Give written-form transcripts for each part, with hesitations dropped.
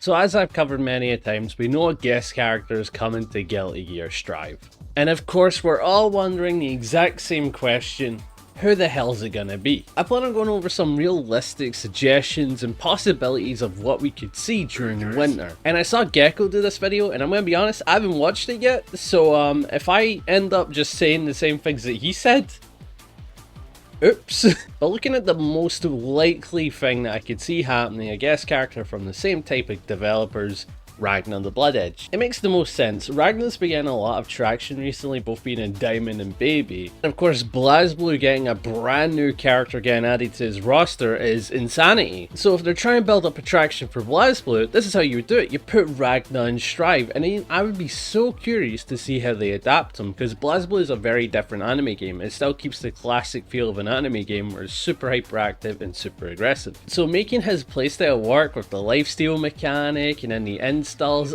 So as I've covered many a times, we know a guest character is coming to Guilty Gear Strive. And of course we're all wondering the exact same question: who the hell's it gonna be? I plan on going over some realistic suggestions and possibilities of what we could see during winter. And I saw Gecko do this video, and I'm gonna be honest, I haven't watched it yet, so if I end up just saying the same things that he said, oops. But looking at the most likely thing that I could see happening, a guest character from the same type of developers, Ragna the Blood Edge. It makes the most sense. Ragna's been getting a lot of traction recently, both being in DAMON and BABY. And of course, BlazBlue getting a brand new character getting added to his roster is insanity. So if they're trying to build up attraction for BlazBlue, this is how you would do it. You put Ragna in Strive, and I would be so curious to see how they adapt him, because BlazBlue is a very different anime game. It still keeps the classic feel of an anime game where it's super hyperactive and super aggressive. So making his playstyle work with the lifesteal mechanic and then the installs,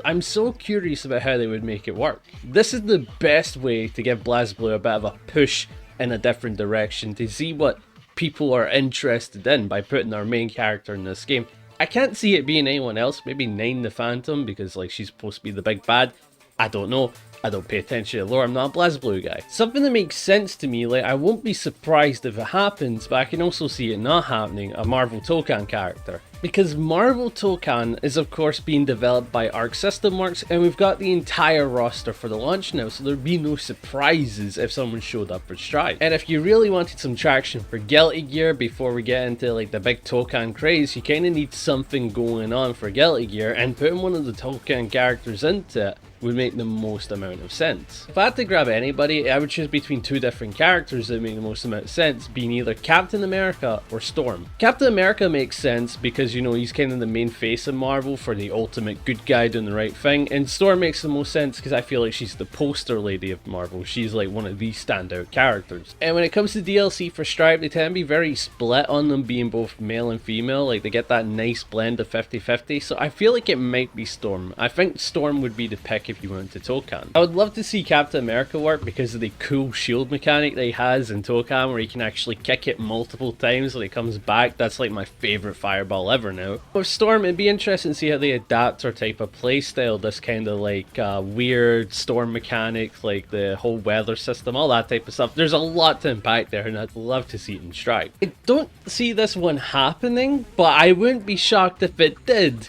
I'm so curious about how they would make it work. This is the best way to give BlazBlue a bit of a push in a different direction, to see what people are interested in by putting our main character in this game. I can't see it being anyone else, maybe Nine the Phantom, because like she's supposed to be the big bad. I don't know. I don't pay attention to lore, I'm not a BlazBlue guy. Something that makes sense to me, like I won't be surprised if it happens, but I can also see it not happening, a Marvel Tokan character. Because Marvel Tokan is of course being developed by Arc System Works, and we've got the entire roster for the launch now, so there'd be no surprises if someone showed up for Strive. And if you really wanted some traction for Guilty Gear before we get into like the big Tokan craze, you kind of need something going on for Guilty Gear, and putting one of the Tokan characters into it would make the most amount of sense. If I had to grab anybody, I would choose between two different characters that make the most amount of sense, being either Captain America or Storm. Captain America makes sense because, you know, he's kind of the main face of Marvel for the ultimate good guy doing the right thing, and Storm makes the most sense because I feel like she's the poster lady of Marvel. She's like one of the standout characters. And when it comes to DLC for Strive, they tend to be very split on them being both male and female, like they get that nice blend of 50-50, so I feel like it might be Storm. I think Storm would be the pick if you went to Tokan. I would love to see Captain America work because of the cool shield mechanic that he has in Tokan, where he can actually kick it multiple times when he comes back. That's like my favorite fireball ever now. With Storm, it'd be interesting to see how they adapt her type of playstyle, this kind of like weird storm mechanic, like the whole weather system, all that type of stuff. There's a lot to unpack there, and I'd love to see it in Strive. I don't see this one happening, but I wouldn't be shocked if it did.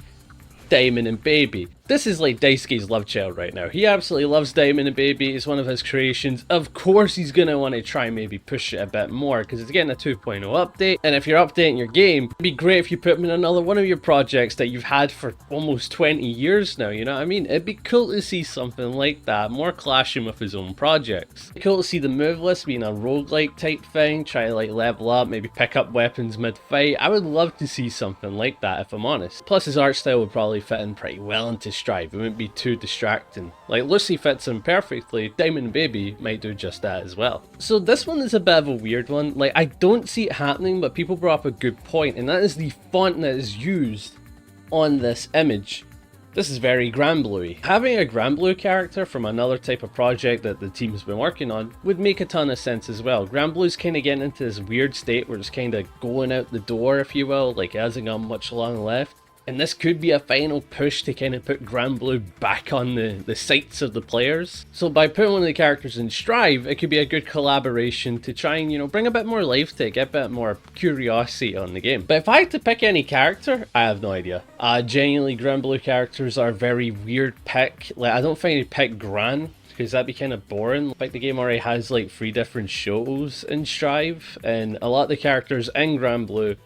DAMON and BABY. This is like Daisuke's love child right now. He absolutely loves DAMON and BABY. It's one of his creations. Of course he's going to want to try and maybe push it a bit more because it's getting a 2.0 update. And if you're updating your game, it'd be great if you put him in another one of your projects that you've had for almost 20 years now, you know what I mean? It'd be cool to see something like that, more clashing with his own projects. It'd be cool to see the move list being a roguelike type thing, try to like level up, maybe pick up weapons mid-fight. I would love to see something like that if I'm honest. Plus his art style would probably fit in pretty well into Strive. It wouldn't be too distracting. Like Lucy fits in perfectly, DAMON and BABY might do just that as well. So this one is a bit of a weird one. Like I don't see it happening, but people brought up a good point, and that is the font that is used on this image. This is very granblue-y. Having a granblue character from another type of project that the team's been working on would make a ton of sense as well. Granblue's kind of getting into this weird state where it's kind of going out the door, if you will, like it hasn't got much long left. And this could be a final push to kind of put granblue back on the sights of the players. So by putting one of the characters in Strive, it could be a good collaboration to try and, you know, bring a bit more life to it, get a bit more curiosity on the game. But if I had to pick any character, I have no idea. Genuinely, granblue characters are a very weird pick. Like, I don't think you'd pick Gran, because that'd be kind of boring. Like the game already has like 3 different shows in Strive, and a lot of the characters in granblue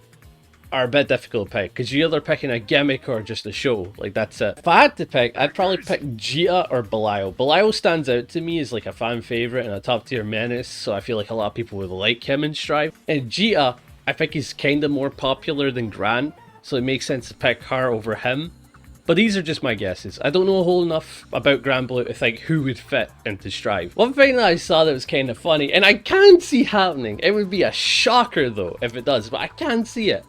are a bit difficult to pick because you're either picking a gimmick or just a show. Like that's it. If I had to pick, I'd probably pick Jita or Belial. Belial stands out to me as like a fan favorite and a top tier menace, so I feel like a lot of people would like him in Strive. And Jita, I think he's kind of more popular than Gran, so it makes sense to pick her over him. But these are just my guesses. I don't know a whole enough about granblue to think who would fit into Strive. One thing that I saw that was kind of funny, and I can see happening, it would be a shocker though if it does, but I can see it.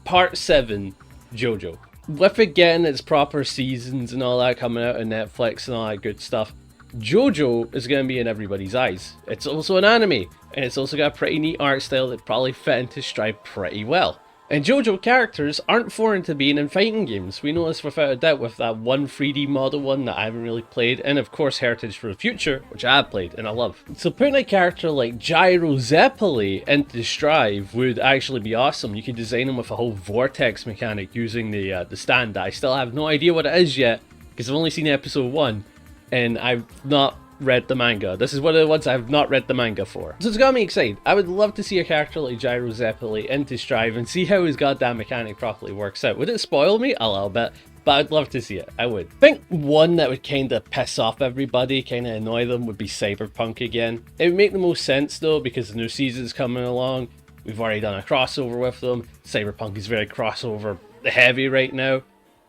Part 7 JoJo. With it getting its proper seasons and all that coming out on Netflix and all that good stuff, JoJo is going to be in everybody's eyes. It's also an anime, and it's also got a pretty neat art style that probably fit into Strive pretty well. And JoJo characters aren't foreign to being in fighting games. We know this without a doubt with that one 3D model one that I haven't really played, and of course Heritage for the Future, which I have played and I love. So putting a character like Gyro Zeppeli into Strive would actually be awesome. You could design him with a whole vortex mechanic using the stand. I still have no idea what it is yet, because I've only seen episode 1, and I've not read the manga. This is one of the ones I've not read the manga for. So it's got me excited. I would love to see a character like Gyro Zeppeli into Strive and see how his goddamn mechanic properly works out. Would it spoil me? A little bit, but I'd love to see it. I would. I think one that would kind of piss off everybody, kind of annoy them, would be Cyberpunk again. It would make the most sense though, because the new season's coming along. We've already done a crossover with them. Cyberpunk is very crossover heavy right now.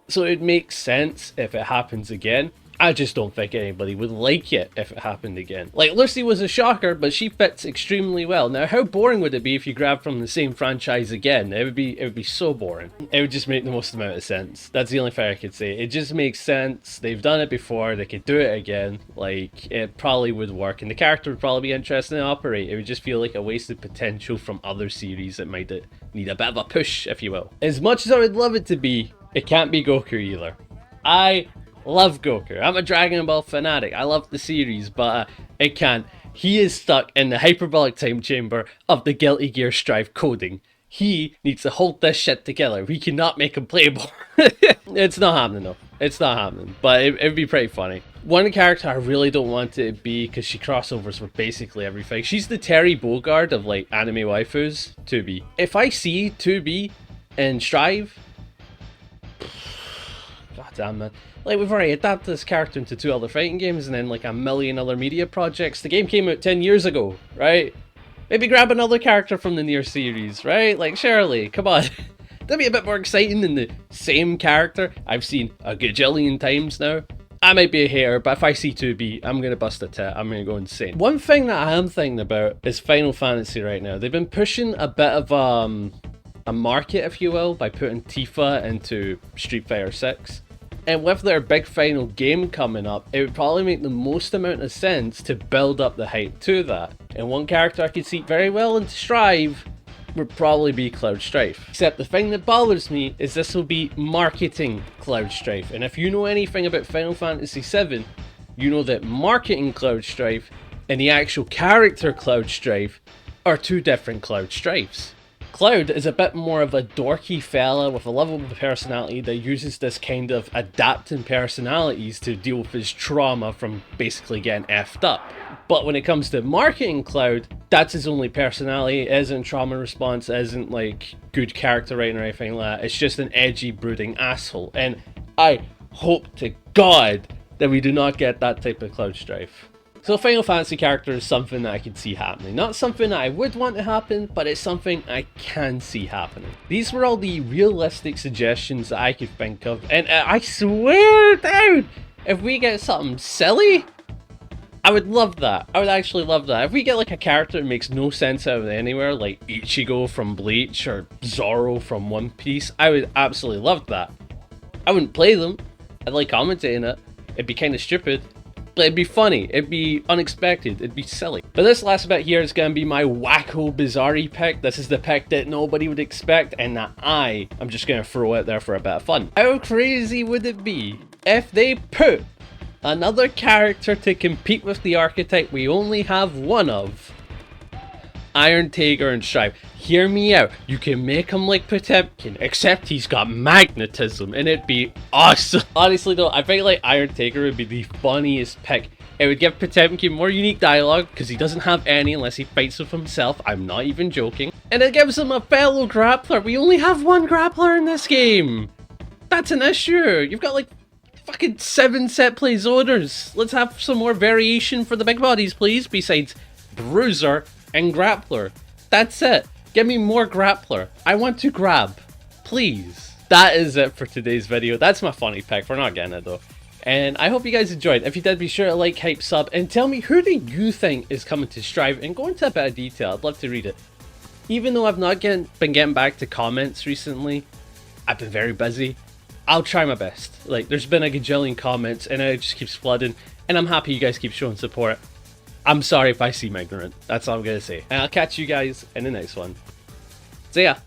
So it makes sense if it happens again. I just don't think anybody would like it if it happened again. Like, Lucy was a shocker, but she fits extremely well. Now, how boring would it be if you grabbed from the same franchise again? It would be so boring. It would just make the most amount of sense. That's the only thing I could say. It just makes sense. They've done it before. They could do it again. Like, it probably would work, and the character would probably be interesting to operate. It would just feel like a wasted potential from other series that might need a bit of a push, if you will. As much as I would love it to be, it can't be Goku either. I love Goku. I'm a Dragon Ball fanatic. I love the series, but it can't. He is stuck in the hyperbolic time chamber of the Guilty Gear Strive coding. He needs to hold this shit together. We cannot make him playable. It's not happening though. It's not happening, but it'd be pretty funny. One character I really don't want it to be, because she crossovers with basically everything. She's the Terry Bogard of like anime waifus. 2B. If I see 2B in Strive, god damn man. Like, we've already adapted this character into 2 other fighting games and then like a million other media projects. The game came out 10 years ago, right? Maybe grab another character from the Nier series, right? Like, surely, come on. That'd be a bit more exciting than the same character I've seen a gajillion times now. I might be a hater, but if I see 2B, I'm gonna bust a tit. I'm gonna go insane. One thing that I am thinking about is Final Fantasy right now. They've been pushing a bit of a market, if you will, by putting Tifa into Street Fighter 6. And with their big final game coming up, it would probably make the most amount of sense to build up the hype to that. And one character I could see very well into Strive would probably be Cloud Strife. Except the thing that bothers me is this will be marketing Cloud Strife. And if you know anything about Final Fantasy VII, you know that marketing Cloud Strife and the actual character Cloud Strife are 2 different Cloud Strifes. Cloud is a bit more of a dorky fella with a lovable personality that uses this kind of adapting personalities to deal with his trauma from basically getting effed up. But when it comes to marketing Cloud, that's his only personality. It isn't trauma response, it isn't like good character writing or anything like that. It's just an edgy, brooding asshole. And I hope to God that we do not get that type of Cloud Strife. So a Final Fantasy character is something that I can see happening. Not something that I would want to happen, but it's something I can see happening. These were all the realistic suggestions that I could think of, and I swear down, if we get something silly, I would love that. I would actually love that. If we get like a character that makes no sense out of anywhere, like Ichigo from Bleach or Zoro from One Piece, I would absolutely love that. I wouldn't play them. I'd like commentating it. It'd be kind of stupid. But it'd be funny, it'd be unexpected, it'd be silly. But this last bit here is going to be my wacko bizarre pick. This is the pick that nobody would expect and that I'm just going to throw out there for a bit of fun. How crazy would it be if they put another character to compete with the archetype we only have one of? Iron Tiger and Strive. Hear me out. You can make him like Potemkin, except he's got magnetism, and it'd be awesome. Honestly though, I think like Iron Tiger would be the funniest pick. It would give Potemkin more unique dialogue, because he doesn't have any unless he fights with himself. I'm not even joking. And it gives him a fellow grappler. We only have 1 grappler in this game. That's an issue. You've got like fucking 7 set play zoners. Let's have some more variation for the big bodies, please, besides Bruiser and Grappler. That's it. Give me more Grappler. I want to grab. Please. That is it for today's video. That's my funny pick. We're not getting it though. And I hope you guys enjoyed. If you did, be sure to like, hype, sub, and tell me who do you think is coming to Strive, and go into a bit of detail. I'd love to read it. Even though I've not been getting back to comments recently, I've been very busy. I'll try my best. Like, there's been a gajillion comments and it just keeps flooding, and I'm happy you guys keep showing support. I'm sorry if I seem ignorant. That's all I'm gonna say. And I'll catch you guys in the next one. See ya!